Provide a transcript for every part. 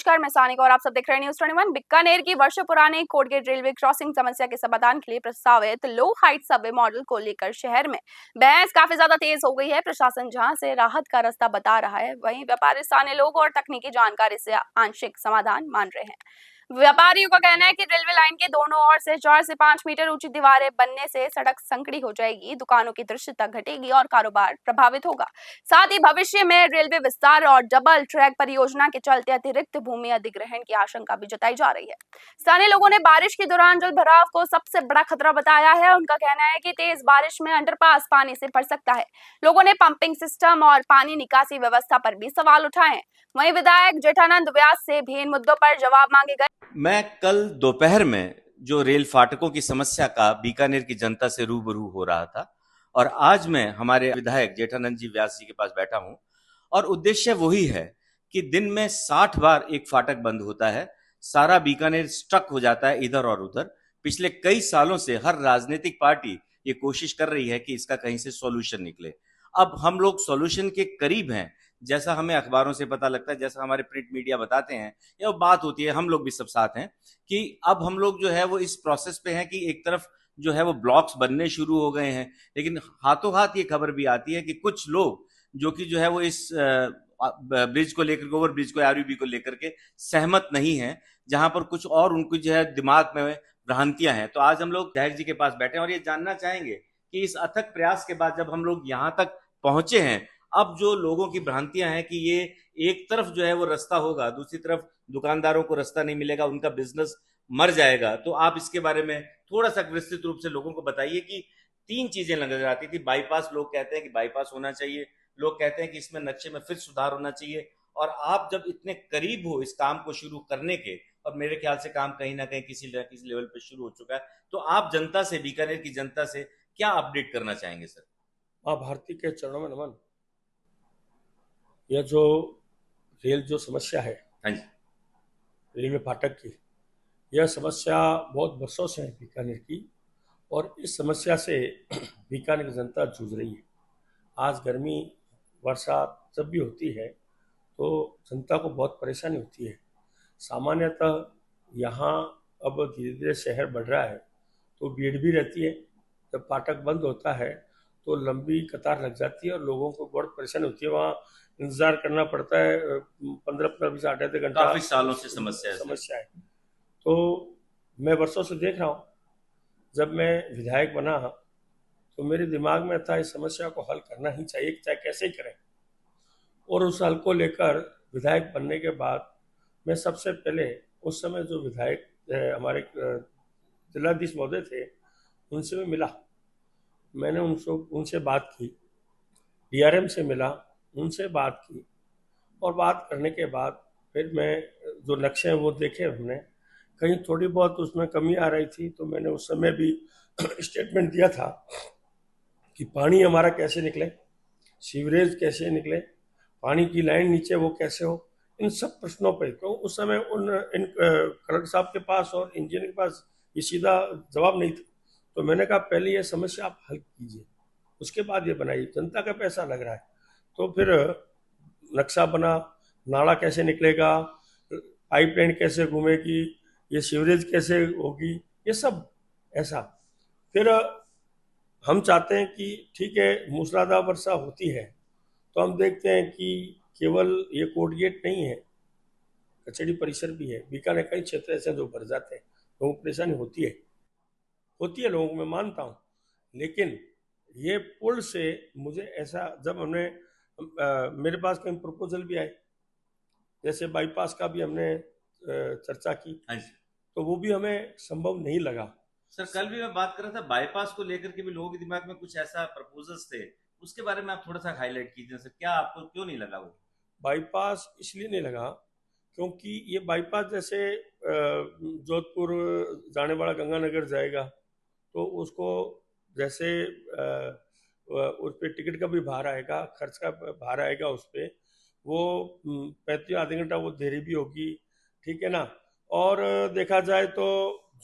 नमस्कार, मैं सानिका और आप सब देख रहे हैं न्यूज़ 21। बीकानेर की वर्षों पुरानी कोटगेट रेलवे क्रॉसिंग समस्या के समाधान के लिए प्रस्तावित लो हाइट सबवे मॉडल को लेकर शहर में बहस काफी ज्यादा तेज हो गई है। प्रशासन जहां से राहत का रास्ता बता रहा है, वहीं व्यापारी, स्थानीय लोग और तकनीकी जानकारी से आंशिक समाधान मान रहे हैं। व्यापारियों का कहना है कि रेलवे लाइन के दोनों ओर से 4 से 5 मीटर ऊंची दीवारें बनने से सड़क संकरी हो जाएगी, दुकानों की दृश्यता घटेगी और कारोबार प्रभावित होगा। साथ ही भविष्य में रेलवे विस्तार और डबल ट्रैक परियोजना के चलते अतिरिक्त भूमि अधिग्रहण की आशंका भी जताई जा रही है। स्थानीय लोगों ने बारिश के दौरान जल भराव को सबसे बड़ा खतरा बताया है। उनका कहना है कि तेज बारिश में अंडरपास पानी से भर सकता है। लोगों ने पंपिंग सिस्टम और पानी निकासी व्यवस्था पर भी सवाल उठाए हैं। वहीं विधायक जेठानंद व्यास से भी इन मुद्दों पर जवाब मांगे गए। मैं कल दोपहर में जो रेल फाटकों की समस्या का बीकानेर की जनता से रूबरू हो रहा था और आज मैं हमारे विधायक जेठानंद जी व्यास जी के पास बैठा हूं और उद्देश्य वही है कि दिन में 60 बार एक फाटक बंद होता है, सारा बीकानेर स्ट्रक हो जाता है इधर और उधर। पिछले कई सालों से हर राजनीतिक पार्टी ये कोशिश कर रही है कि इसका कहीं से सॉल्यूशन निकले। अब हम लोग सॉल्यूशन के करीब हैं, जैसा हमें अखबारों से पता लगता है, जैसा हमारे प्रिंट मीडिया बताते हैं, या बात होती है, हम लोग भी सब साथ हैं कि अब हम लोग जो है वो इस प्रोसेस पे हैं कि एक तरफ जो है वो ब्लॉक्स बनने शुरू हो गए हैं, लेकिन हाथों हाथ ये खबर भी आती है कि कुछ लोग जो कि जो है वो इस ब्रिज को लेकर के, ओवर ब्रिज को, आरयूबी को लेकर के सहमत नहीं है, जहां पर कुछ और उनको जो है दिमाग में भ्रांतियां हैं। तो आज हम लोग विधायक जी के पास बैठे हैं और ये जानना चाहेंगे कि इस अथक प्रयास के बाद जब हम लोग यहाँ तक पहुंचे हैं, अब जो लोगों की भ्रांतियां हैं कि ये एक तरफ जो है वो रास्ता होगा, दूसरी तरफ दुकानदारों को रास्ता नहीं मिलेगा, उनका बिजनेस मर जाएगा, तो आप इसके बारे में थोड़ा सा विस्तृत रूप से लोगों को बताइए कि 3 चीजें नजर आती थी। बाईपास, लोग कहते हैं कि बाईपास होना चाहिए, लोग कहते हैं कि इसमें नक्शे में फिर सुधार होना चाहिए, और आप जब इतने करीब हो इस काम को शुरू करने के, और मेरे ख्याल से काम कहीं ना कहीं किसी लेवल पे शुरू हो चुका है, तो आप जनता से, बीकानेर की जनता से क्या अपडेट करना चाहेंगे सर? माँ भारती के चरणों में नमन। यह जो रेल जो समस्या है, हाँ जी, रेलवे फाटक की, यह समस्या बहुत वर्षों से है बीकानेर की, और इस समस्या से बीकानेर की जनता जूझ रही है। आज गर्मी, वर्षा जब भी होती है तो जनता को बहुत परेशानी होती है। सामान्यतः यहाँ अब धीरे धीरे शहर बढ़ रहा है तो भीड़ भी रहती है। जब फाटक बंद होता है तो लंबी कतार लग जाती है और लोगों को बहुत परेशानी होती है। वहाँ इंतजार करना पड़ता है 15-20 आधे घंटा, काफी सालों से समस्या है। तो मैं वर्षों से देख रहा हूँ। जब मैं विधायक बना तो मेरे दिमाग में था इस समस्या को हल करना ही चाहिए, चाहे कैसे ही करें। और उस हल को लेकर विधायक बनने के बाद मैं सबसे पहले उस समय जो विधायक हमारे जिलाधीश महोदय थे, उनसे मैं मिला। मैंने उनसे बात की, डीआरएम से मिला, उनसे बात की, और बात करने के बाद फिर मैं जो नक्शे हैं वो देखे हमने। कहीं थोड़ी बहुत उसमें कमी आ रही थी तो मैंने उस समय भी स्टेटमेंट दिया था कि पानी हमारा कैसे निकले, सीवरेज कैसे निकले, पानी की लाइन नीचे वो कैसे हो, इन सब प्रश्नों पर। तो उस समय इन कलेक्टर साहब के पास और इंजीनियर के पास ये सीधा जवाब नहीं था। तो मैंने कहा पहले ये समस्या आप हल कीजिए, उसके बाद ये बनाइए, जनता का पैसा लग रहा है। तो फिर नक्शा बना, नाला कैसे निकलेगा, पाइपलाइन कैसे घूमेगी, ये सीवरेज कैसे होगी, ये सब ऐसा। फिर हम चाहते हैं कि ठीक है, मूसलाधार वर्षा होती है तो हम देखते हैं कि केवल ये कोटगेट नहीं है, कचहरी परिसर भी है, बीकानेर कई क्षेत्र ऐसे जो भर जाते हैं, लोगों को परेशानी होती है लोगों को, मैं मानता हूँ। लेकिन ये पुल से मुझे ऐसा, जब हमने मेरे पास कई प्रपोजल भी आए, जैसे बाईपास का भी हमने चर्चा की, तो वो भी हमें संभव नहीं लगा। सर, कल भी मैं बात कर रहा था बाईपास को लेकर के भी लोगों के दिमाग में कुछ ऐसा प्रपोजल्स थे, उसके बारे में आप थोड़ा सा हाईलाइट कीजिए सर। क्या आपको क्यों नहीं लगा वो बाईपास? इसलिए नहीं लगा क्योंकि ये बाईपास जैसे जोधपुर जाने वाला गंगानगर जाएगा तो उसको जैसे उस पर टिकट का भी भार आएगा, खर्च का भार आएगा उस पर, वो 35 आधे घंटा वो देरी भी होगी, ठीक है ना। और देखा जाए तो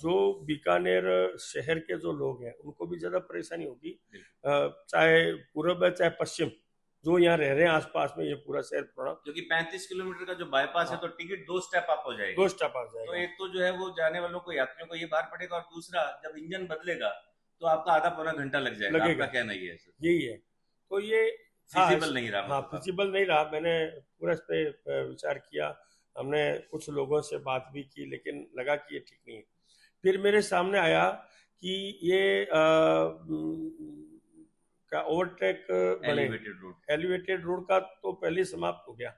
जो बीकानेर शहर के जो लोग हैं उनको भी ज़्यादा परेशानी होगी, चाहे पूर्व है चाहे पश्चिम, जो यहाँ रह रहे हैं आसपास में, ये पूरा शहर पूरा क्योंकि 35 किलोमीटर का जो बाईपास है तो टिकट 2 स्टेप अप हो जाएगी। 2 स्टेप आ तो जाएगा। एक तो जो है वो जाने वालों को, यात्रियों को ये भार पड़ेगा, और दूसरा जब इंजन बदलेगा तो आपका आधा पौना घंटा लग जाएगा। लगेगा। आपका कहना ये है सर? यही है। तो ये फिजिबल नहीं रहा। हाँ, फिजिबल नहीं रहा। मैंने पूरा इस पे विचार किया, हमने कुछ लोगों से बात भी की, लेकिन लगा कि ये ठीक नहीं है। फिर मेरे सामने आया कि ये का ओवरटेक बने, एलिवेटेड रोड का तो पहले समाप्त हो गया।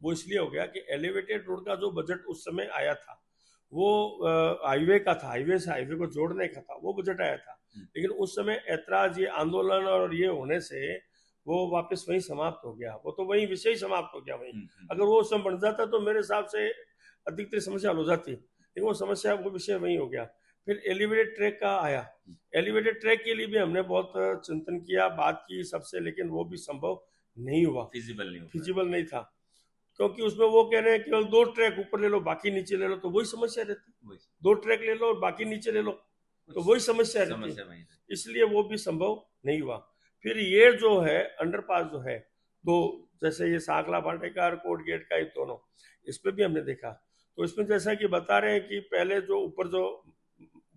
वो इसलिए हो गया कि एलिवेटेड रोड का जो बजट उस समय आया था वो हाईवे का था, हाईवे से हाईवे को जोड़ने का था, वो बजट आया था। लेकिन उस समय ऐतराज, ये आंदोलन और ये होने से वो वापस वहीं समाप्त हो गया। वो तो वहीं विषय ही समाप्त हो गया वहीं। अगर वो उस समय बन जाता तो मेरे हिसाब से अधिकतर समस्या हल हो जाती, लेकिन वो समस्या, वो विषय वहीं हो गया। फिर एलिवेटेड ट्रैक का आया। एलिवेटेड ट्रैक के लिए भी हमने बहुत चिंतन किया, बात की सबसे, लेकिन वो भी संभव नहीं हुआ, फिजिबल नहीं था। क्योंकि उसमें वो कह रहे हैं केवल 2 ट्रैक ऊपर ले लो, बाकी नीचे ले लो, तो वही समस्या रहती। 2 ट्रैक ले लो और बाकी नीचे ले लो, तो वही समस्या रहती। इसलिए वो भी संभव नहीं हुआ। फिर ये जो है अंडरपास जो है, तो जैसे ये सांकला भाटेका और कोर्ट गेट का, ये दोनों, इस पे भी हमने देखा। तो इसमें जैसा कि बता रहे हैं कि पहले जो ऊपर जो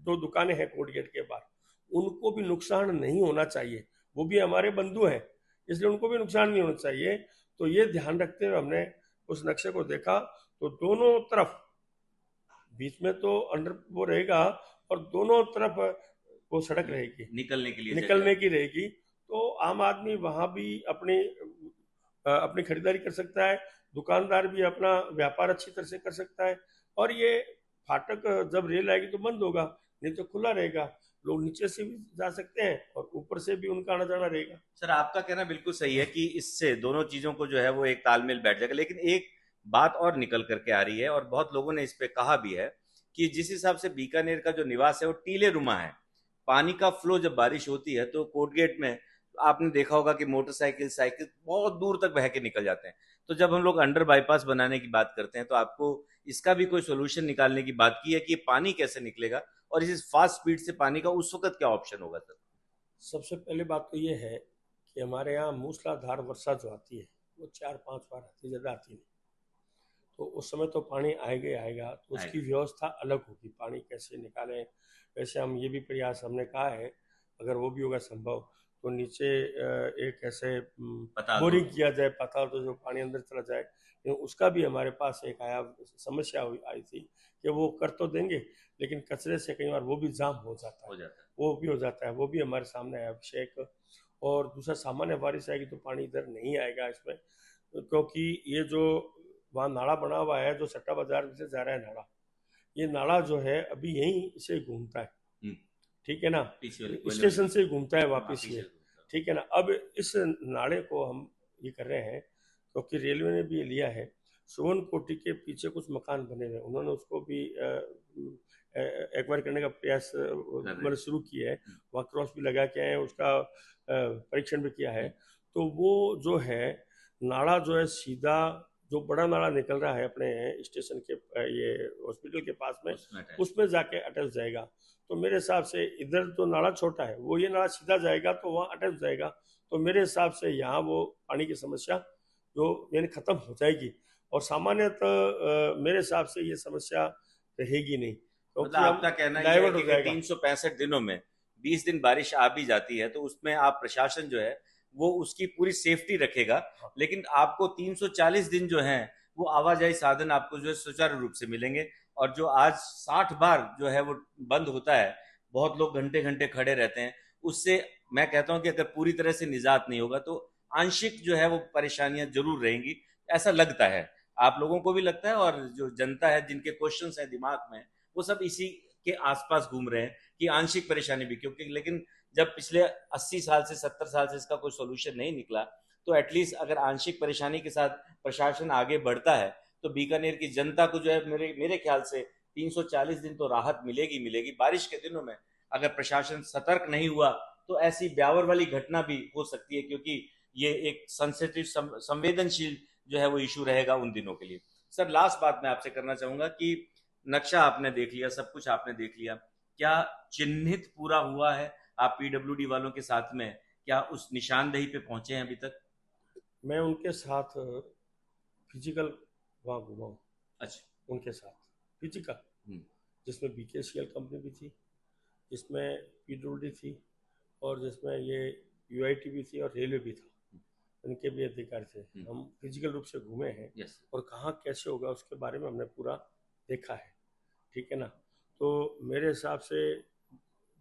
2 दुकानें हैं कोर्ट गेट के बाहर, उनको भी नुकसान नहीं होना चाहिए। वो भी हमारे बंधु हैं, इसलिए उनको भी नुकसान नहीं होना चाहिए। तो ये ध्यान रखते हुए हमने उस नक्शे को देखा। तो दोनों तरफ, बीच में तो अंडर वो रहेगा और दोनों तरफ वो सड़क रहेगी, निकलने की रहेगी। तो आम आदमी वहां भी अपनी खरीदारी कर सकता है, दुकानदार भी अपना व्यापार अच्छी तरह से कर सकता है। और ये फाटक जब रेल आएगी तो बंद होगा, नहीं तो खुला रहेगा। लोग नीचे से भी जा सकते हैं और ऊपर से भी उनका आना जाना रहेगा। सर, आपका कहना बिल्कुल सही है कि इससे दोनों चीजों को जो है वो एक तालमेल बैठ जाएगा। लेकिन एक बात और निकल करके आ रही है, और बहुत लोगों ने इस पे कहा भी है, कि जिस हिसाब से बीकानेर का जो निवास है वो टीले रुमा है। पानी का फ्लो जब बारिश होती है तो कोर्टगेट में आपने देखा होगा कि मोटरसाइकिल, साइकिल बहुत दूर तक बह के निकल जाते हैं। तो जब हम लोग अंडर बाईपास बनाने की बात करते हैं तो आपको इसका भी कोई सोल्यूशन निकालने की बात की है कि पानी कैसे निकलेगा, और इस फास्ट स्पीड से पानी का उस वक्त क्या ऑप्शन होगा सर? सबसे पहले बात तो ये है कि हमारे यहाँ मूसलाधार वर्षा जो आती है वो 4-5 बार आती है, ज़्यादा आती नहीं। तो उस समय तो पानी आएगा ही आएगा, तो उसकी व्यवस्था अलग होगी, पानी कैसे निकालें। वैसे हम ये भी प्रयास हमने कहा है, अगर वो भी होगा संभव तो नीचे एक ऐसे बोरिंग किया जाए, पाताल, तो जो पानी अंदर चला जाए। उसका भी हमारे पास एक समस्या आई थी कि वो कर तो देंगे, लेकिन कचरे से कई बार वो भी जाम हो जाता है, वो भी हो जाता है। वो भी हमारे सामने आया विषय। और दूसरा, सामान्य बारिश आएगी तो पानी इधर नहीं आएगा इसमें, क्योंकि ये जो वहाँ नाला बना हुआ है, जो सट्टा बाजार से जा रहा है नाला, ये नाला जो है अभी यहीं से घूमता है, ठीक है ना, स्टेशन से घूमता है वापिस ये, ठीक है ना। अब इस नाले को हम ये कर रहे हैं क्योंकि रेलवे ने भी लिया है। सुवर्ण कोटि के पीछे कुछ मकान बने हुए, उन्होंने उसको भी एक्वायर करने का प्रयास मतलब शुरू किया है। वहाँ क्रॉस भी लगा के आए, उसका परीक्षण भी किया है। तो वो जो है नाला जो है सीधा, जो बड़ा नाला निकल रहा है अपने स्टेशन के ये हॉस्पिटल के पास में, उसमें जाके अटक जाएगा। तो मेरे हिसाब से इधर तो नाला छोटा है, वो ये नाला सीधा जाएगा तो वहाँ अटक जाएगा। तो मेरे हिसाब से यहाँ वो पानी की समस्या जो यानी खत्म हो जाएगी, और सामान्यतः मेरे हिसाब से ये समस्या रहेगी नहीं। मतलब आपका कहना है कि 365 दिनों में 20 दिन बारिश आ भी जाती है तो उसमें आप प्रशासन जो है वो उसकी पूरी सेफ्टी रखेगा, लेकिन आपको 340 दिन जो है वो आवाजाही साधन आपको जो है सुचारू रूप से मिलेंगे। और जो आज 60 बार जो है वो बंद होता है, बहुत लोग घंटे घंटे खड़े रहते हैं, उससे मैं कहता हूं कि अगर पूरी तरह से निजात नहीं होगा तो आंशिक जो है वो परेशानियां जरूर रहेंगी, ऐसा लगता है। आप लोगों को भी लगता है, और जो जनता है जिनके क्वेश्चंस हैं दिमाग में, वो सब इसी के आसपास घूम रहे हैं कि आंशिक परेशानी भी, क्योंकि लेकिन जब पिछले 80 साल से 70 साल से इसका कोई सोल्यूशन नहीं निकला, तो एटलीस्ट अगर आंशिक परेशानी के साथ प्रशासन आगे बढ़ता है तो बीकानेर की जनता को जो है मेरे ख्याल से 340 दिन तो राहत मिलेगी। बारिश के दिनों में अगर प्रशासन सतर्क नहीं हुआ तो ऐसी ब्यावर वाली घटना भी हो सकती है, क्योंकि ये एक सेंसिटिव, संवेदनशील जो है वो इशू रहेगा उन दिनों के लिए। सर, लास्ट बात मैं आपसे करना चाहूंगा कि नक्शा आपने देख लिया, सब कुछ आपने देख लिया, क्या चिन्हित पूरा हुआ है? आप पीडब्ल्यूडी वालों के साथ में क्या उस निशानदेही पे पहुंचे हैं अभी तक? मैं उनके साथ फिजिकल वहाँ घूमा हूँ, अच्छा। उनके साथ फिजिकल, हम्म, जिसमें बीकेसीएल कंपनी भी थी, जिसमें पीडब्ल्यूडी थी, और जिसमें ये यूआईटी भी थी और रेलवे भी था, उनके भी अधिकारी थे। हम फिजिकल रूप से घूमे हैं यस। और कहाँ कैसे होगा उसके बारे में हमने पूरा देखा है, ठीक है ना। तो मेरे हिसाब से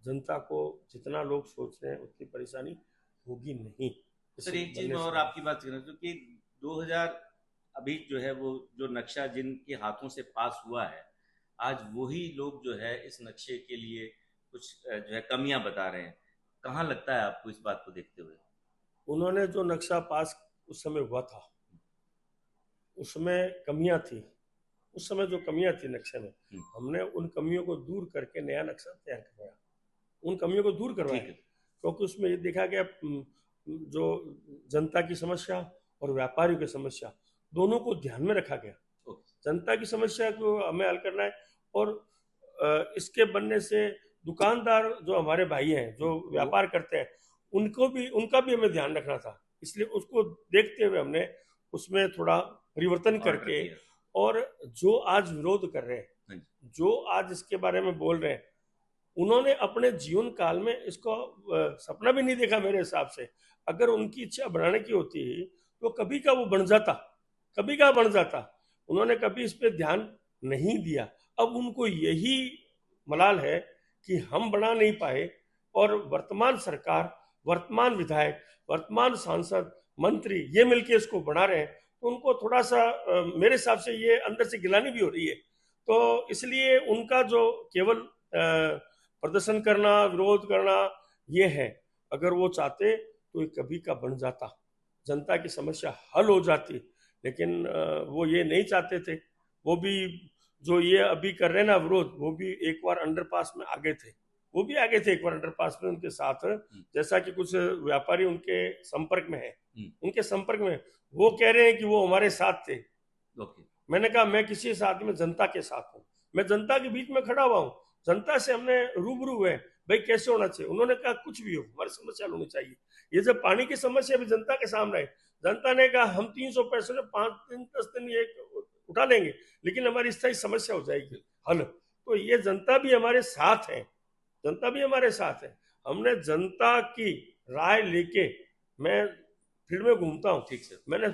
जनता को जितना लोग सोच रहे हैं उतनी परेशानी होगी नहीं इस सर एक चीज बनने मैं और से। आपकी बात करना क्योंकि 2000 अभी जो है वो जो नक्शा जिनके हाथों से पास हुआ है, आज वही लोग जो है इस नक्शे के लिए कुछ जो है कमियां बता रहे हैं। कहाँ लगता है आपको इस बात को देखते हुए? उन्होंने जो नक्शा पास उस समय हुआ था उसमें कमियां थी, उस समय जो कमियां थी नक्शे में, हमने उन कमियों को दूर करके नया नक्शा तैयार करवाया, उन कमियों को दूर करवाया, ठीक है। क्योंकि उसमें ये देखा गया जो जनता की समस्या और व्यापारियों की समस्या दोनों को ध्यान में रखा गया। ओके। जनता की समस्या को हमें हल करना है, और इसके बनने से दुकानदार जो हमारे भाई हैं जो व्यापार करते हैं उनका भी हमें ध्यान रखना था, इसलिए उसको देखते हुए हमने उसमें थोड़ा परिवर्तन ऑर्डर करके, किया। और जो आज विरोध कर रहे हैं, हाँ जी। जो आज इसके बारे में बोल रहे हैं, उन्होंने अपने जीवन काल में इसको सपना भी नहीं देखा मेरे हिसाब से। अगर उनकी इच्छा बनाने की होती तो कभी का वो बन जाता, कभी का बन जाता। उन्होंने कभी इस पे ध्यान नहीं दिया। अब उनको यही मलाल है कि हम बना नहीं पाए, और वर्तमान सरकार, वर्तमान विधायक, वर्तमान सांसद, मंत्री ये मिलके इसको बना रहे हैं, तो उनको थोड़ा सा मेरे हिसाब से ये अंदर से गिलानी भी हो रही है। तो इसलिए उनका जो केवल प्रदर्शन करना, विरोध करना ये है। अगर वो चाहते तो ये कभी का बन जाता, जनता की समस्या हल हो जाती, लेकिन वो ये नहीं चाहते थे। वो भी जो ये अभी कर रहे हैं ना विरोध, वो भी एक बार अंडरपास में आगे थे, वो भी आगे थे एक बार अंडरपास में उनके साथ, जैसा कि कुछ व्यापारी उनके संपर्क में है, उनके संपर्क में वो कह रहे हैं कि वो हमारे साथ थे। ओके। मैंने कहा मैं किसी साथ में, जनता के साथ हूँ, मैं जनता के बीच में खड़ा हुआ हूँ, जनता से हमने रूबरू हुए, भाई कैसे होना चाहिए। उन्होंने कहा कुछ भी हो हमारी समस्या होनी चाहिए। ये जब पानी की समस्या भी जनता के सामने है, जनता ने कहा हम 300 पैसे में 5 दिन 10 दिन ये उठा लेंगे, लेकिन हमारी स्थायी समस्या हो जाएगी हल। तो ये जनता भी हमारे साथ है, जनता भी हमारे साथ है। हमने जनता की राय लेके, मैं फील्ड में घूमता हूँ, ठीक सर। मैंने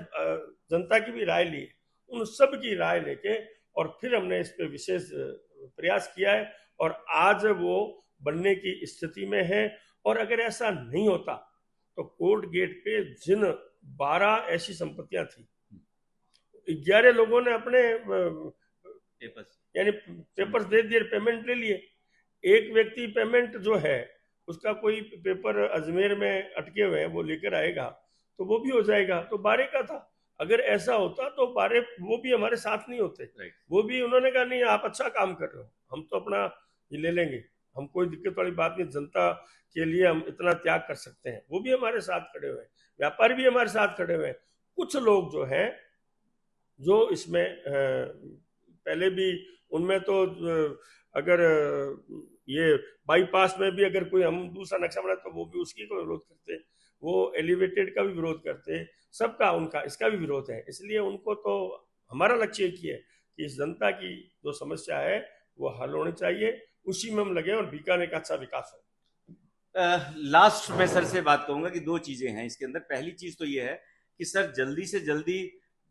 जनता की भी राय ली, उन सब की राय लेके, और फिर हमने इस पे विशेष प्रयास किया है, और आज वो बनने की स्थिति में है। और अगर ऐसा नहीं होता तो कोर्ट गेट पे जिन 12 ऐसी संपत्तियां थी, 11 लोगों ने अपने यानी पेपर्स दे दिए, पेमेंट ले लिए। एक व्यक्ति पेमेंट जो है उसका कोई पेपर अजमेर में अटके हुए हैं वो लेकर आएगा तो वो भी हो जाएगा। तो 12 का था, अगर ऐसा होता तो 12 वो भी हमारे साथ नहीं होते। वो भी उन्होंने कहा नहीं आप अच्छा काम कर रहे हो, हम तो अपना ये ले लेंगे, हम कोई दिक्कत वाली बात नहीं, जनता के लिए हम इतना त्याग कर सकते हैं। वो भी हमारे साथ खड़े हुए हैं, व्यापारी भी हमारे साथ खड़े हुए हैं। कुछ लोग जो हैं जो इसमें पहले भी, उनमें तो अगर ये बाईपास में भी अगर कोई हम दूसरा नक्शा बनाए तो वो भी उसकी को विरोध करते, वो एलिवेटेड का भी विरोध करते, सबका उनका इसका भी विरोध है। इसलिए उनको तो हमारा लक्ष्य एक ही है कि इस जनता की जो समस्या है वो हल होनी चाहिए, उसी में हम लगे और बीकानेर का अच्छा विकास हो। लास्ट में सर से बात करूंगा कि 2 चीजें हैं इसके अंदर। पहली चीज तो ये है कि सर जल्दी से जल्दी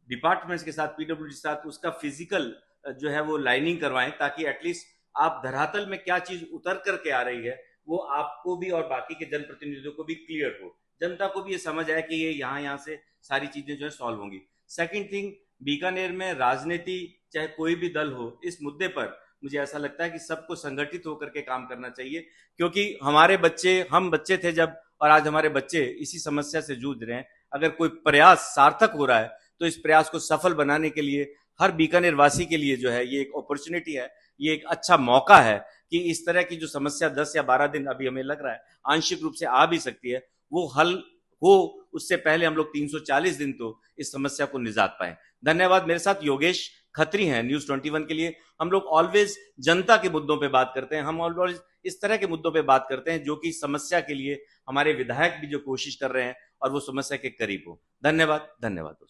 डिपार्टमेंट्स के साथ, पीडब्ल्यूडी के साथ उसका फिजिकल जो है वो लाइनिंग करवाएं, ताकि एटलीस्ट आप धरातल में क्या चीज उतर करके आ रही है वो आपको भी और बाकी के जनप्रतिनिधियों को भी क्लियर हो, जनता को भी ये समझ आए कि ये यहाँ से सारी चीजें जो है सॉल्व होंगी। सेकंड थिंग, बीकानेर में राजनीति चाहे कोई भी दल हो, इस मुद्दे पर मुझे ऐसा लगता है कि सबको संगठित होकर के काम करना चाहिए, क्योंकि हमारे बच्चे, हम बच्चे थे जब, और आज हमारे बच्चे इसी समस्या से जूझ रहे हैं। अगर कोई प्रयास सार्थक हो रहा है तो इस प्रयास को सफल बनाने के लिए हर बीकानेर वासी के लिए जो है ये एक अपॉर्चुनिटी है, ये एक अच्छा मौका है कि इस तरह की जो समस्या 10 या 12 दिन अभी हमें लग रहा है आंशिक रूप से आ भी सकती है, वो हल हो उससे पहले हम लोग 340 दिन तो इस समस्या को निजात पाए। धन्यवाद। मेरे साथ योगेश खत्री हैं न्यूज़ 21 के लिए। हम लोग ऑलवेज जनता के मुद्दों पे बात करते हैं, हम ऑलवेज इस तरह के मुद्दों पे बात करते हैं जो कि समस्या के लिए हमारे विधायक भी जो कोशिश कर रहे हैं और वो समस्या के करीब हो। धन्यवाद। धन्यवाद दोस्तों।